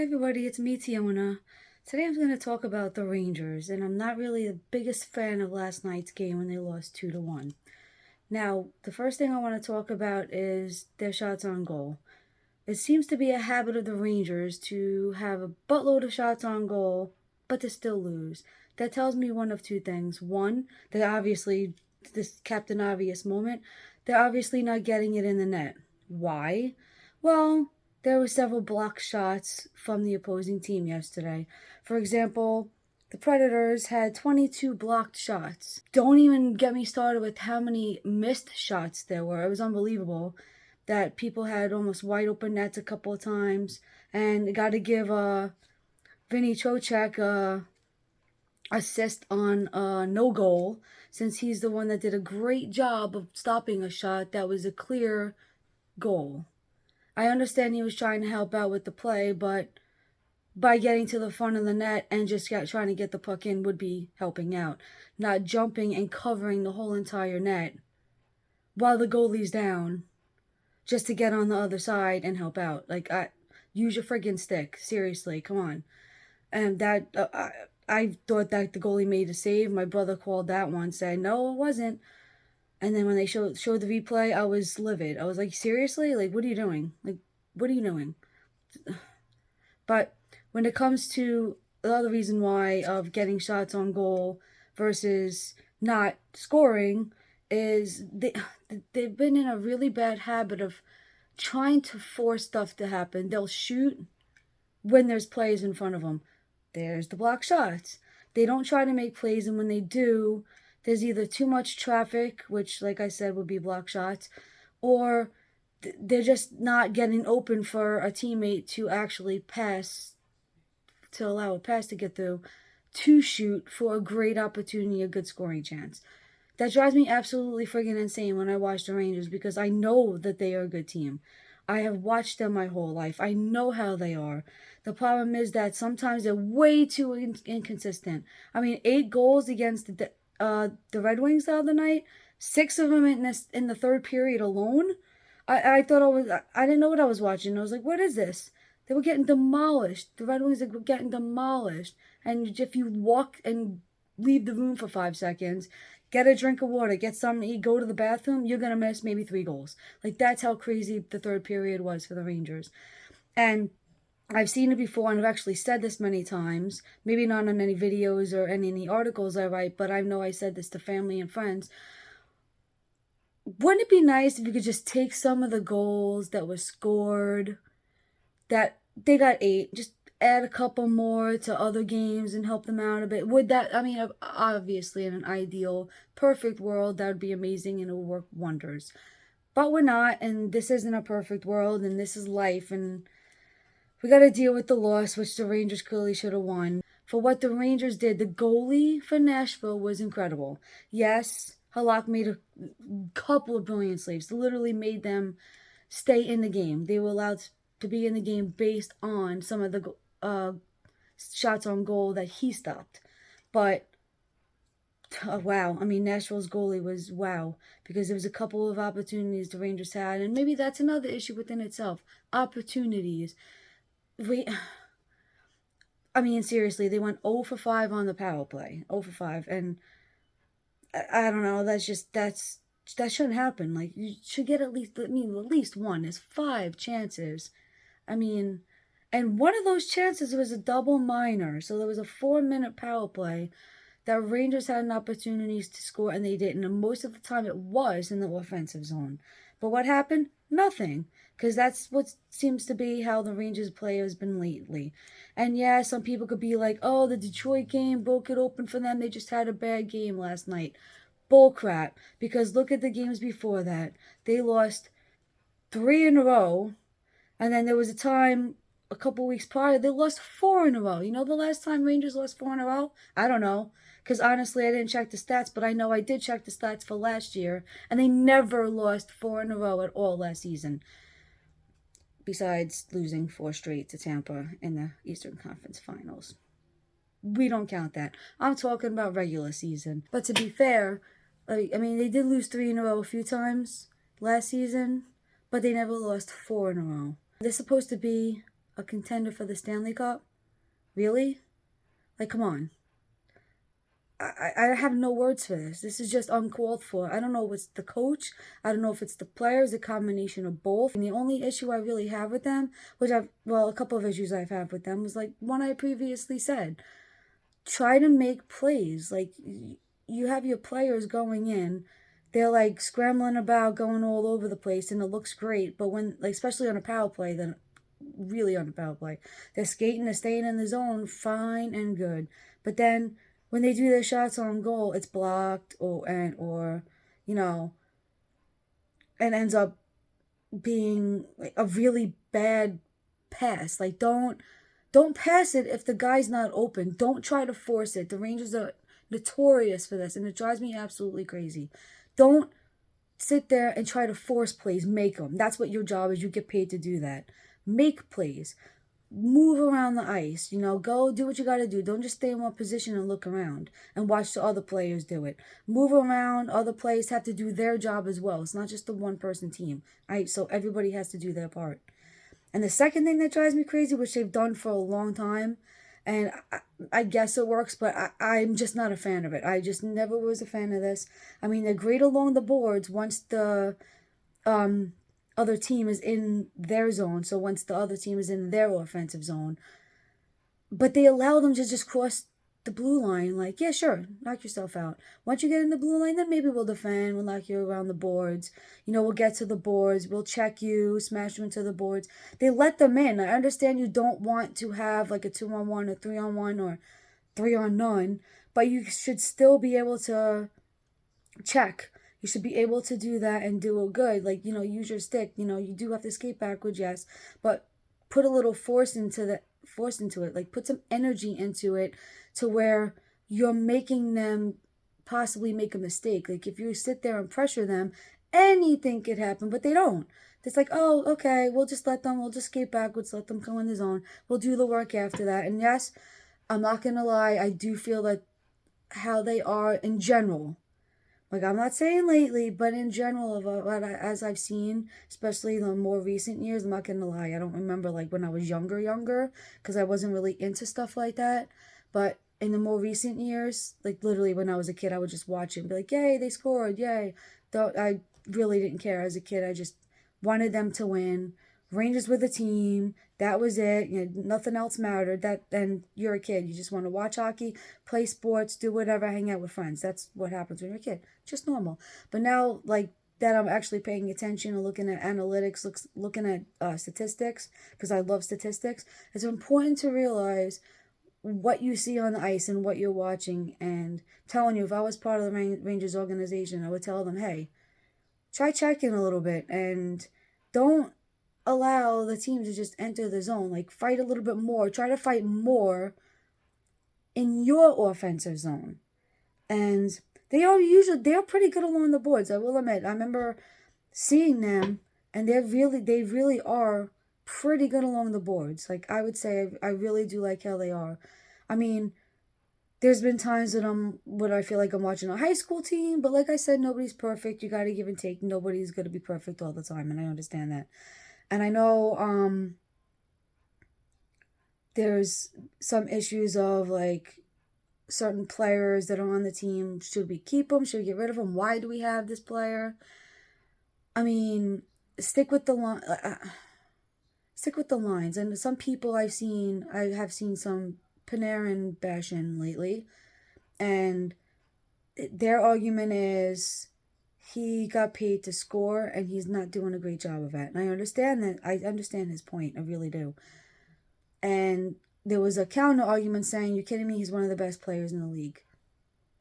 everybody, it's me, Tiona. Today I'm going to talk about the Rangers, and I'm not really the biggest fan of last night's game when they lost 2-1. Now, the first thing I want to talk about is their shots on goal. It seems to be a habit of the Rangers to have a buttload of shots on goal, but to still lose. That tells me one of two things. One, they're obviously, this Captain Obvious moment, they're obviously not getting it in the net. Why? Well, there were several blocked shots from the opposing team yesterday. For example, the Predators had 22 blocked shots. Don't even get me started with how many missed shots there were. It was unbelievable that people had almost wide open nets a couple of times. And got to give Vinny Trocheck assist on no goal, since he's the one that did a great job of stopping a shot that was a clear goal. I understand he was trying to help out with the play, but by getting to the front of the net and just trying to get the puck in would be helping out, not jumping and covering the whole entire net while the goalie's down just to get on the other side and help out. Use your friggin' stick. Seriously, come on. And that I thought that the goalie made a save. My brother called that one, said no, it wasn't. And then when they showed the replay, I was livid. I was like, seriously? Like, what are you doing? Like, what are you doing? But when it comes to the other reason why of getting shots on goal versus not scoring is they've been in a really bad habit of trying to force stuff to happen. They'll shoot when there's plays in front of them. There's the block shots. They don't try to make plays, and when they do, there's either too much traffic, which, like I said, would be block shots, or they're just not getting open for a teammate to actually pass, to allow a pass to get through, to shoot for a great opportunity, a good scoring chance. That drives me absolutely friggin' insane when I watch the Rangers, because I know that they are a good team. I have watched them my whole life. I know how they are. The problem is that sometimes they're way too inconsistent. I mean, 8 goals against the Red Wings the other night, 6 of them in the third period alone. I thought I didn't know what I was watching. I was like, what is this? They were getting demolished. The Red Wings were getting demolished. And if you walk and leave the room for 5 seconds, get a drink of water, get something to eat, go to the bathroom, you're going to miss maybe 3 goals. Like, that's how crazy the third period was for the Rangers. And I've seen it before, and I've actually said this many times, maybe not on any videos or any articles I write, but I know I said this to family and friends. Wouldn't it be nice if you could just take some of the goals that were scored, that they got 8, just add a couple more to other games and help them out a bit? Would that, I mean, obviously in an ideal, perfect world, that would be amazing and it would work wonders. But we're not, and this isn't a perfect world, and this is life, and we got to deal with the loss, which the Rangers clearly should have won. For what the Rangers did, the goalie for Nashville was incredible. Yes, Halak made a couple of brilliant saves, literally made them stay in the game. They were allowed to be in the game based on some of the shots on goal that he stopped. But wow, I mean, Nashville's goalie was wow, because there was a couple of opportunities the Rangers had, and maybe that's another issue within itself. Opportunities. I mean, seriously, they went 0 for 5 on the power play. 0 for 5. And I don't know, that shouldn't happen. Like, you should get at least one. There's 5 chances. I mean, and one of those chances was a double minor. So there was a 4-minute power play that Rangers had an opportunities to score and they didn't. And most of the time it was in the offensive zone. But what happened? Nothing. Because that's what seems to be how the Rangers play has been lately. And yeah, some people could be like, oh, the Detroit game broke it open for them. They just had a bad game last night. Bullcrap. Because look at the games before that. They lost 3 in a row. And then there was a time a couple weeks prior, they lost 4 in a row. You know the last time Rangers lost 4 in a row? I don't know. Because honestly, I didn't check the stats, but I know I did check the stats for last year. And they never lost 4 in a row at all last season. Besides losing 4 straight to Tampa in the Eastern Conference Finals. We don't count that. I'm talking about regular season. But to be fair, I mean, they did lose 3 in a row a few times last season, but they never lost 4 in a row. They're supposed to be a contender for the Stanley Cup? Really? Like, come on. I have no words for this. This is just uncalled for. I don't know if it's the coach. I don't know if it's the players, a combination of both. And the only issue I really have with them, a couple of issues I've had with them was like one I previously said. Try to make plays. Like, you have your players going in, they're like scrambling about, going all over the place, and it looks great. But when, like, especially on a power play, then really on a power play, they're skating, they're staying in the zone, fine and good. But then when they do their shots on goal, it's blocked or you know, and ends up being like a really bad pass. Like, don't pass it if the guy's not open. Don't try to force it. The Rangers are notorious for this, and it drives me absolutely crazy. Don't sit there and try to force plays. Make them. That's what your job is. You get paid to do that. Make plays. Move around the ice. Go do what you got to do. Don't just stay in one position and look around and watch the other players do it. Move around. Other players have to do their job as well. It's not just a one-person team. Right? So everybody has to do their part. And the second thing that drives me crazy, which they've done for a long time, and I guess it works, but I'm just not a fan of it. I just never was a fan of this. I mean, they're great along the boards once the other team is in their zone. So once the other team is in their offensive zone. But they allow them to just cross the blue line. Like, yeah, sure, knock yourself out. Once you get in the blue line, then maybe we'll defend. We'll knock you around the boards. We'll get to the boards. We'll check you, smash you into the boards. They let them in. I understand you don't want to have like a 2-on-1 or 3-on-1 or 3-on-none, but you should still be able to check. You should be able to do that and do it good. Like, use your stick. You do have to skate backwards, yes, but put a little force into it. Like, put some energy into it to where you're making them possibly make a mistake. Like, if you sit there and pressure them, anything could happen, but they don't. It's like, oh, okay, we'll just skate backwards, let them go in the zone. We'll do the work after that. And yes, I'm not going to lie, I do feel that how they are in general. Like, I'm not saying lately, but in general, as I've seen, especially in the more recent years, I'm not gonna lie, I don't remember like when I was younger, because I wasn't really into stuff like that. But in the more recent years, like literally when I was a kid, I would just watch it and be like, yay, they scored, yay. Though I really didn't care as a kid. I just wanted them to win. Rangers were the team. That was it. Nothing else mattered. And you're a kid. You just want to watch hockey, play sports, do whatever, hang out with friends. That's what happens when you're a kid. Just normal. But now, like that, I'm actually paying attention and looking at analytics, looking at statistics, because I love statistics. It's important to realize what you see on the ice and what you're watching. And I'm telling you, if I was part of the Rangers organization, I would tell them, hey, try checking a little bit and don't allow the team to just enter the zone. Like, fight a little bit more. Try to fight more in your offensive zone. And they're pretty good along the boards, I will admit. I remember seeing them, and they really are pretty good along the boards. Like, I would say I really do like how they are. I mean, there's been times that I feel like I'm watching a high school team, but like I said, nobody's perfect. You got to give and take. Nobody's going to be perfect all the time, and I understand that. And I know there's some issues of like certain players that are on the team. Should we keep them? Should we get rid of them? Why do we have this player? I mean, stick with the line. Stick with the lines. And some people I have seen some Panarin bashing lately, and their argument is he got paid to score and he's not doing a great job of it. And I understand that. I understand his point. I really do. And there was a counter argument saying, you're kidding me, he's one of the best players in the league.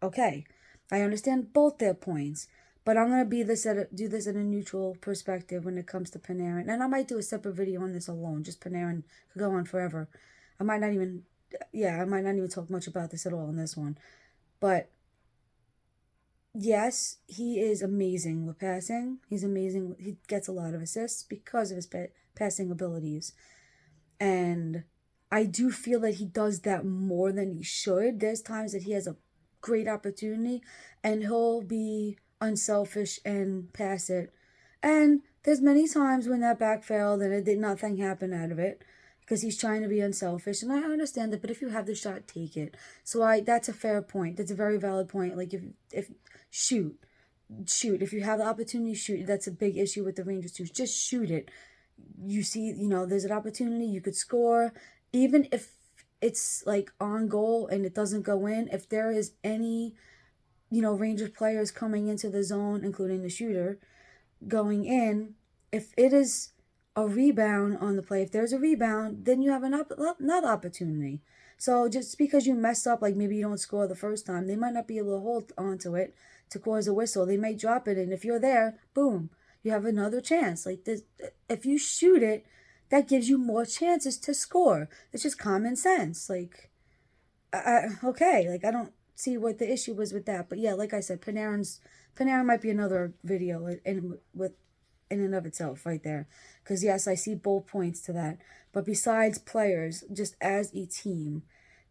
Okay, I understand both their points, but I'm going to do this at a neutral perspective when it comes to Panarin. And I might do a separate video on this alone. Just Panarin could go on forever. I might not even talk much about this at all in this one. But yes, he is amazing with passing. He's amazing. He gets a lot of assists because of his passing abilities. And I do feel that he does that more than he should. There's times that he has a great opportunity and he'll be unselfish and pass it. And there's many times when that back failed and nothing happened out of it. because he's trying to be unselfish, and I understand that. But if you have the shot, take it. So that's a fair point. That's a very valid point. Like if shoot, shoot. If you have the opportunity, shoot. That's a big issue with the Rangers too. Just shoot it. You see, there's an opportunity. You could score, even if it's like on goal and it doesn't go in. If there is any, Rangers players coming into the zone, including the shooter, going in, if it is a rebound on the play, if there's a rebound, then you have another opportunity. So just because you mess up, like maybe you don't score the first time, they might not be able to hold onto it to cause a whistle. They may drop it, and if you're there, boom, you have another chance. Like this, if you shoot it, that gives you more chances to score. It's just common sense. Like, okay, like I don't see what the issue was with that. But yeah, like I said, Panarin might be another video in and of itself right there. Because yes, I see both points to that. But besides players, just as a team,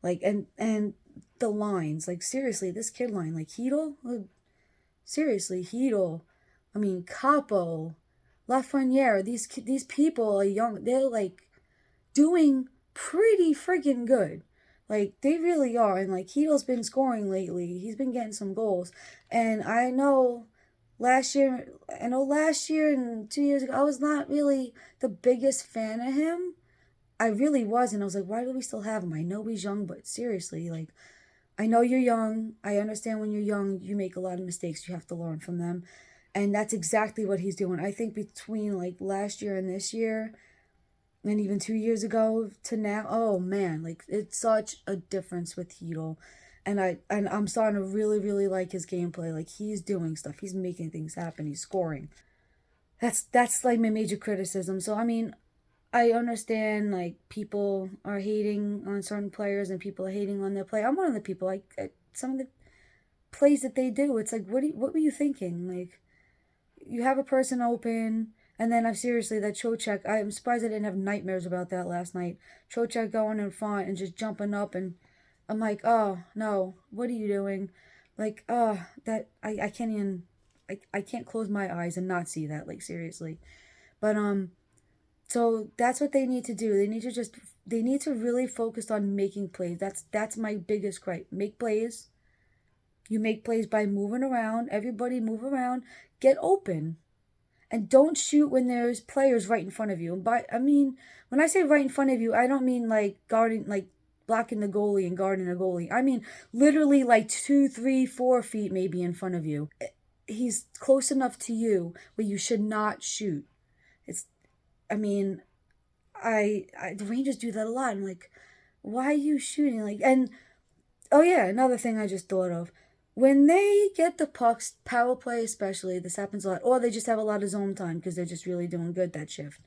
like and the lines, like seriously, this kid line, like Hedel, seriously, Hedel, I mean Capo, Lafreniere, these people are young. They're like doing pretty freaking good. Like they really are. And like Hedo's been scoring lately. He's been getting some goals. And last year and 2 years ago, I was not really the biggest fan of him. I really wasn't. I was like, why do we still have him? I know he's young, but seriously, like, I know you're young. I understand when you're young, you make a lot of mistakes. You have to learn from them. And that's exactly what he's doing. I think between like last year and this year, and even 2 years ago to now, oh man, like it's such a difference with Hedel. And I'm starting to really, really like his gameplay. Like he's doing stuff. He's making things happen. He's scoring. That's like my major criticism. So I mean, I understand like people are hating on certain players and people are hating on their play. I'm one of the people like some of the plays that they do. It's like what were you thinking? Like you have a person open, and then I'm seriously that Trocheck. I'm surprised I didn't have nightmares about that last night. Trocheck going in front and just jumping up, and I'm like, oh no, what are you doing? Like, that I can't even. I can't close my eyes and not see that. Like seriously, but so that's what they need to do. They need to really focus on making plays. That's my biggest gripe. Make plays. You make plays by moving around. Everybody move around. Get open. And don't shoot when there's players right in front of you. And I mean, when I say right in front of you, I don't mean like guarding, like blocking the goalie and guarding the goalie. I mean literally like 2, 3, 4 feet maybe in front of you. He's close enough to you where you should not shoot. It's, I mean, the Rangers do that a lot. I'm like, why are you shooting? Like, and oh yeah, another thing I just thought of. When they get the pucks, power play especially, this happens a lot, or they just have a lot of zone time because they're just really doing good that shift.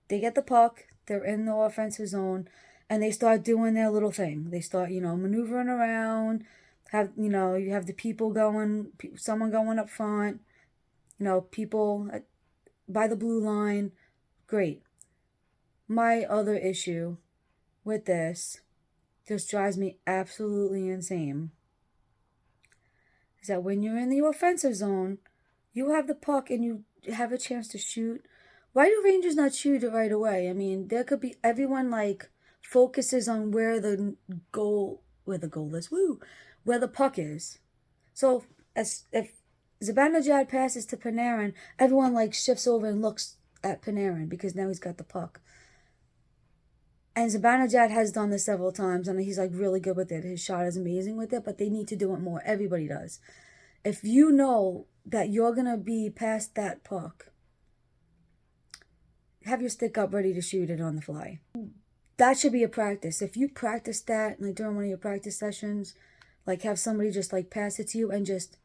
They get the puck, they're in the offensive zone, and they start doing their little thing. They start, maneuvering around. You have the people going, someone going up front, people by the blue line. Great. My other issue with this just drives me absolutely insane is that when you're in the offensive zone, you have the puck and you have a chance to shoot. Why do Rangers not shoot it right away? I mean, there could be everyone like focuses on where the goal is, where the puck is. So as if Zibanejad passes to Panarin, everyone like shifts over and looks at Panarin because now he's got the puck. And Zibanejad has done this several times, and he's like really good with it. His shot is amazing with it, but they need to do it more. Everybody does. If you know that you're gonna be past that puck, have your stick up ready to shoot it on the fly. That should be a practice. If you practice that, like during one of your practice sessions, like have somebody just like pass it to you and just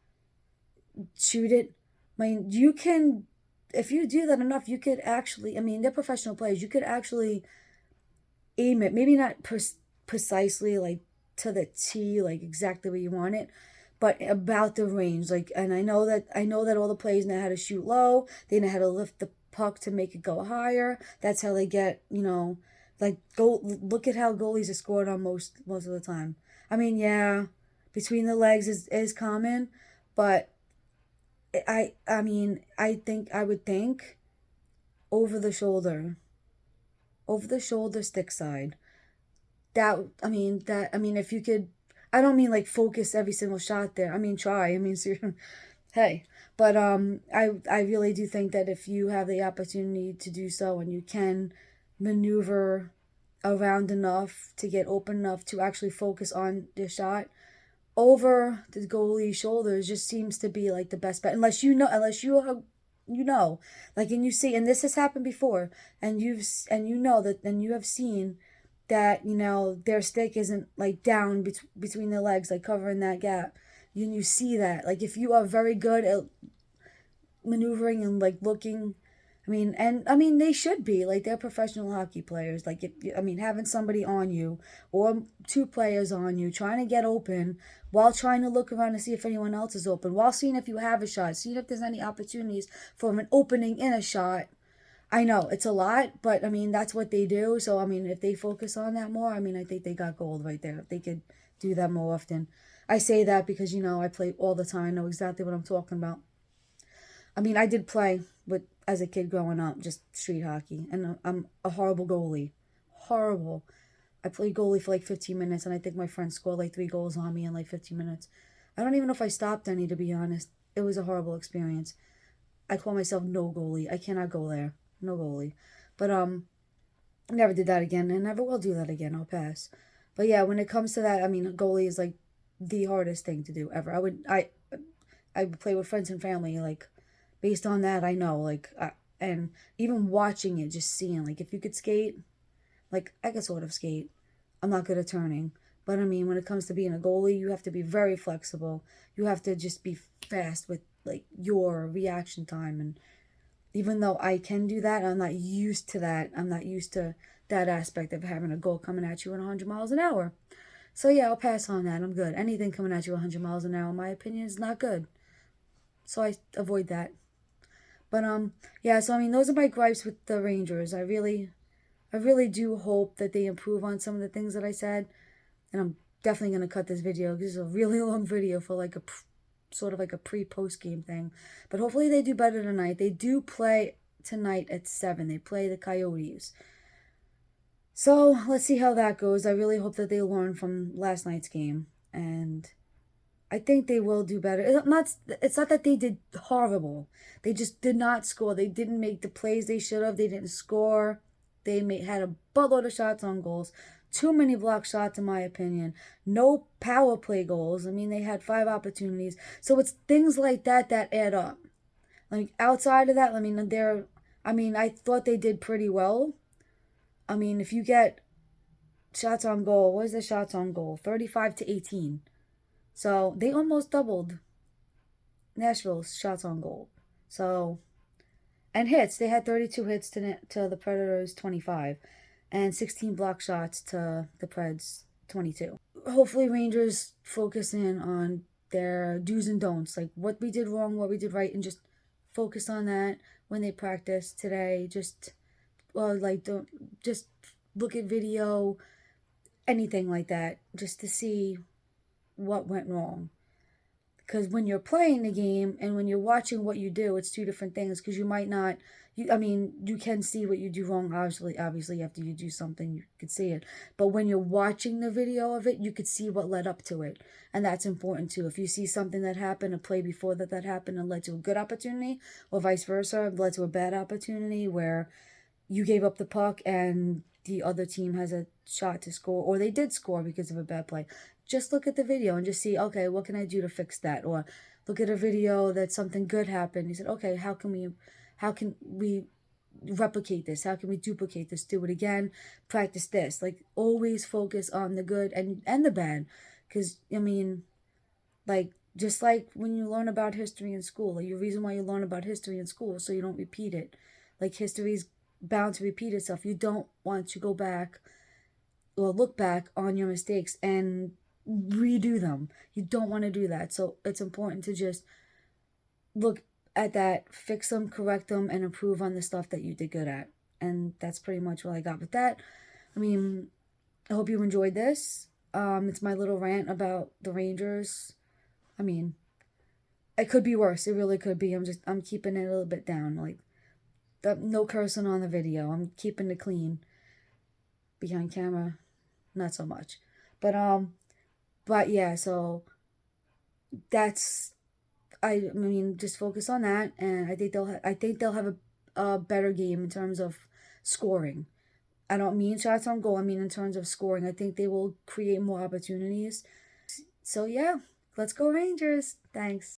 shoot it. I mean, you can, if you do that enough, you could actually, I mean, they're professional players. You could actually aim it, maybe not precisely like to the T, like exactly where you want it, but about the range. Like, and I know that all the players know how to shoot low. They know how to lift the puck to make it go higher. That's how they get, like go look at how goalies are scored on most of the time. I mean, yeah, between the legs is common, but I mean, I would think over the shoulder over the shoulder, stick side. That, if you could, I don't mean like focus every single shot there. I mean, try. I mean, hey, but I really do think that if you have the opportunity to do so and you can maneuver around enough to get open enough to actually focus on the shot, over the goalie's shoulders just seems to be like the best bet. Unless you are, like, and you see, and this has happened before, and you know that, and you have seen that, their stick isn't like down between their legs, like covering that gap. You see that, like, if you are very good at maneuvering and like looking, they should be like, they're professional hockey players. Like, if having somebody on you or two players on you trying to get open while trying to look around to see if anyone else is open, while seeing if you have a shot, seeing if there's any opportunities for an opening in a shot. I know it's a lot, but that's what they do. So if they focus on that more, I think they got gold right there. If they could do that more often. I say that because I play all the time. I know exactly what I'm talking about. I did play with as a kid growing up, just street hockey, and I'm a horrible goalie, horrible. I played goalie for like 15 minutes, and I think my friend scored like 3 goals on me in like 15 minutes. I don't even know if I stopped any, to be honest. It was a horrible experience. I call myself no goalie. I cannot go there, no goalie. But never did that again, and never will do that again. I'll pass. But yeah, when it comes to that, goalie is like the hardest thing to do ever. I play with friends and family, like, based on that, I know, like, and even watching it, just seeing, like, if you could skate, like, I could sort of skate. I'm not good at turning. But when it comes to being a goalie, you have to be very flexible. You have to just be fast with, like, your reaction time. And even though I can do that, I'm not used to that. I'm not used to that aspect of having a goal coming at you at 100 miles an hour. So yeah, I'll pass on that. I'm good. Anything coming at you 100 miles an hour, in my opinion, is not good. So I avoid that. But yeah, so those are my gripes with the Rangers. I really do hope that they improve on some of the things that I said. And I'm definitely going to cut this video because it's a really long video for like a sort of like a pre-post game thing. But hopefully they do better tonight. They do play tonight at 7. They play the Coyotes. So let's see how that goes. I really hope that they learn from last night's game, and I think they will do better. It's not that they did horrible. They just did not score. They didn't make the plays they should have. They didn't score. Had a buttload of shots on goals. Too many block shots, in my opinion. No power play goals. They had 5 opportunities. So it's things like that that add up. Like, outside of that, I thought they did pretty well. If you get shots on goal, what is the shots on goal? 35 to 18. So they almost doubled Nashville's shots on goal. So, and hits, they had 32 hits to the Predators 25, and 16 block shots to the Preds 22. Hopefully Rangers focus in on their do's and don'ts, like what we did wrong, what we did right, and just focus on that when they practice today. Don't just look at video, anything like that, just to see what went wrong. Because when you're playing the game and when you're watching what you do, it's 2 different things. Because you might not, you can see what you do wrong. Obviously, after you do something, you could see it. But when you're watching the video of it, you could see what led up to it, and that's important too. If you see something that happened, a play before that happened, and led to a good opportunity, or vice versa, led to a bad opportunity where you gave up the puck and the other team has a shot to score, or they did score because of a bad play. Just look at the video and just see, okay, what can I do to fix that? Or look at a video that something good happened. You said, okay, how can we replicate this? How can we duplicate this? Do it again. Practice this. Like, always focus on the good and the bad. Because, like, just like when you learn about history in school, like, the reason why you learn about history in school, so you don't repeat it. Like, history's bound to repeat itself. You don't want to go back or look back on your mistakes and redo them. You don't want to do that. So it's important to just look at that, fix them, correct them, and improve on the stuff that you did good at. And that's pretty much what I got with that. I hope you enjoyed this. It's my little rant about the Rangers. It could be worse. It really could be. I'm keeping it a little bit down. Like, no cursing on the video. I'm keeping it clean. behind camera, not so much. But but yeah, so that's I mean, just focus on that, and I think they'll have a better game in terms of scoring. I don't mean shots on goal. I mean in terms of scoring. I think they will create more opportunities. So yeah, let's go Rangers. Thanks.